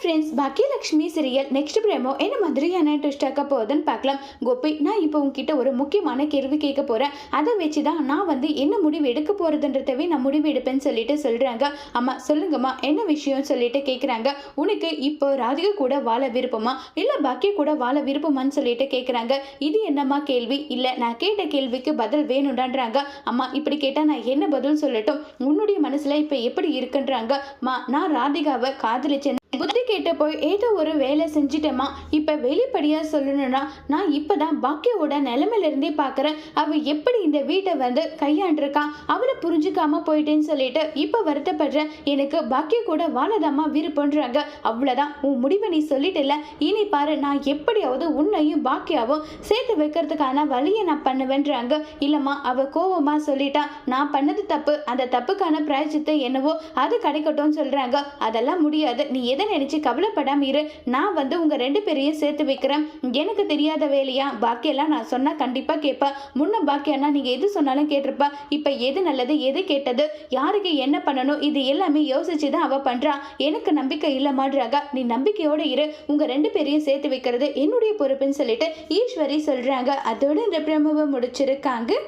Friends, Baakiyalakshmi serial next promo என்ன மாதிரியான twist ஆக்க போகுதுன்னு பார்க்கலாம். கோபி, நான் இப்போ உங்ககிட்ட ஒரு முக்கியமான கேள்வி கேட்க போறேன். அதை வச்சு தான் நான் என்ன முடிவு எடுக்க போறதுன்றதவே நான் முடிவு எடுப்பேன்னு சொல்லிட்டு சொல்றாங்க. அம்மா சொல்லுங்கம்மா, என்ன விஷயம் சொல்லிட்டு கேட்குறாங்க. உனக்கு இப்போ ராதிகா கூட வாழ விருப்பமா இல்லை பாக்கிய கூட வாழ விருப்பமான்னு சொல்லிட்டு கேட்குறாங்க. இது என்னம்மா கேள்வி? இல்லை, நான் கேட்ட கேள்விக்கு பதில் வேணும்டான்றாங்க. அம்மா, இப்படி கேட்டால் நான் என்ன பதில் சொல்லட்டும்? உன்னுடைய மனசுல இப்போ எப்படி இருக்குன்றாங்க. மா, நான் ராதிகாவை காதலிச்சேன், புத்தி கேட்டு போய் ஏதோ ஒரு வேலை செஞ்சிட்டேம்மா. இப்போ வெளிப்படையாக சொல்லணும்னா நான் இப்போ தான் பாக்கியோட நிலைமையிலிருந்தே பார்க்குறேன். அவள் எப்படி இந்த வீட்டை கையாண்டிருக்கான், அவளை புரிஞ்சுக்காம போயிட்டேன்னு சொல்லிட்டு இப்போ வருத்தப்படுறேன். எனக்கு பாக்கிய கூட வாழதாம்மா விருப்பன்றாங்க. அவ்வளோதான், உன் முடிவை நீ சொல்லிட்டல. இனி பாரு, நான் எப்படியாவது உன்னையும் பாக்கியாவும் சேர்த்து வைக்கிறதுக்கான வழியை நான் பண்ணுவேன்றாங்க. இல்லைம்மா, அவள் கோவமாக சொல்லிட்டா. நான் பண்ணது தப்பு, அந்த தப்புக்கான பிராயச்சித்தை என்னவோ அது கிடைக்கட்டும்னு சொல்கிறாங்க. அதெல்லாம் முடியாது, நீ எதை நினைச்சு கவலைப்படாம இரு. நான் உங்க 2 பேரையும் சேர்த்து வைக்கிறேன். எனக்கு தெரியாத வேலையா? பாக்கியெல்லாம் நான் சொன்னா கண்டிப்பா கேட்பா. முன்ன பாக்கியன்னா நீங்க எது சொன்னாலும் கேட்டிருப்பா. இப்ப எது நல்லது, எது கெட்டது, யாருக்கு என்ன பண்ணணும், இது எல்லாமே யோசிச்சுதான் அவ பண்றா. எனக்கு நம்பிக்கை இல்லமாடுறாங்க. நீ நம்பிக்கையோட இரு. உங்க 2 பேரையும் சேர்த்து வைக்கிறது என்னுடைய பொறுப்புன்னு சொல்லிட்டு ஈஸ்வரி சொல்றாங்க. அதோட இந்த பிரமுவை முடிச்சிருக்காங்க.